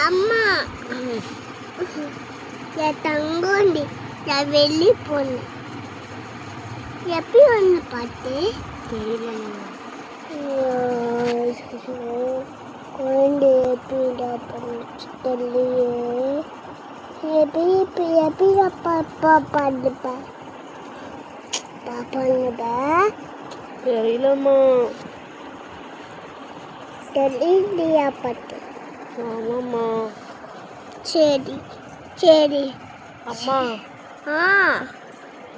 அம்மா என் தங்கோண்டி நான் வெளியே போனேன். எப்படி ஒன்று பார்த்து குழந்தை எப்படிடா பண்ணுச்சு தெரியலையே. எப்படி பாப்பா பண்ணுப்பேன் பாப்பான்னுடா தெரியலம்மா. தெரியலையா பார்த்து. ஆமாம்மா. சரி சரி அம்மா ஆ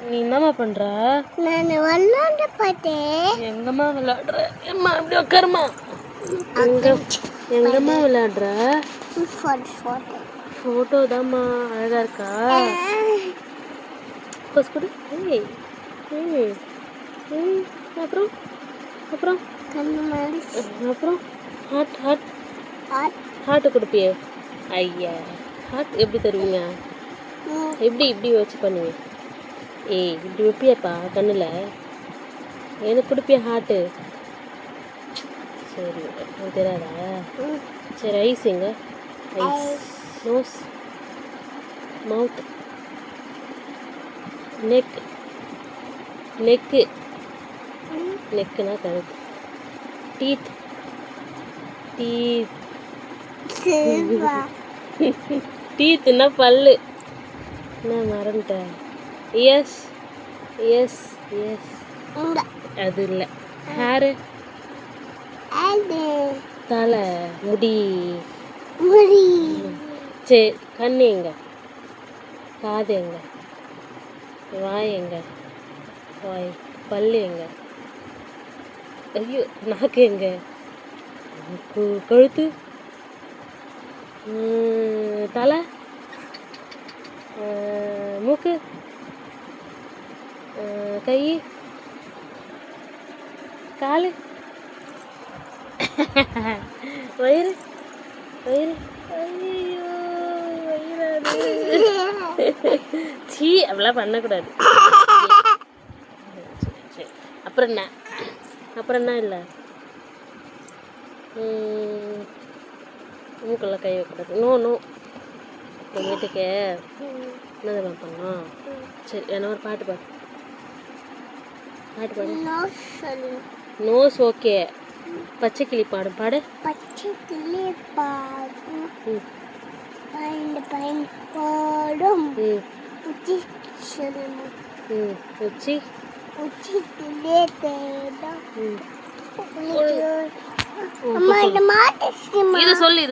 நீ என்னம்மா பண்ற? நான் விளாண்ட பார்த்தேன். எங்கம்மா விளையாடுற? அம்மா அப்படி உட்காருமா. எங்கம்மா விளையாடுற? ஃபோட்டோ தாம்மா. அழகா இருக்கா? பஸ் கொடு. ஏய் ஏய் ஏய் அப்புறம் அப்புறம் கண்ணு மாதிரி அப்புறம் ஹார்ட் ஹார்ட் ஹாட் ஹார்ட்டு கொடுப்பியே. ஐயா ஹார்ட் எப்படி தருவீங்க? எப்படி இப்படி வச்சு பண்ணுவீங்க? ஏய் இப்படி வைப்பியாப்பா கண்ணில்? எனக்கு கொடுப்பியா ஹார்ட்டு? சரி எனக்கு தெரியாதா? சரி ஐஸ் எங்க? ஐஸ் நோஸ் மவுத் நெக் நெக்கு நெக்குனா கழுத்து. டீத் டீத் சில்வா டீத்துன்னா பல்லு. நான் மறந்துட்டேன். எஸ் எஸ் எஸ் இந்த அது இல்லை. ஹேரு அது தலை முடி. முடி சரி கண்ணு எங்க? காது எங்க? வாய் எங்க? வாய். பல்லு எங்க? ஐயோ நாக்கு எங்க? கழுத்து. தலை மூக்கு கை காலு வயிறு வயிறு. ஐயோ வயிறாது. சீ அப்படிலாம் பண்ணக்கூடாது. சரி அப்புறம் என்ன? அப்புறம் என்ன இல்லை? மூக்கெல்லாம் கை வைக்கூடாது. நோ நோ எங்கள் வீட்டுக்கு என்னதான் பண்ணோம். சரி என்ன ஒரு பாட்டு பாடு. பாட்டு பாடு. Nose okay. பச்சை கிளி பாடும் பாடு. பச்சை கிளி பாடும் பையன் பாடும் உச்சி சொல்லுமா உச்சி உச்சி கிளி தேடும். அம்மா இந்த மாட்டு இது சொல்லி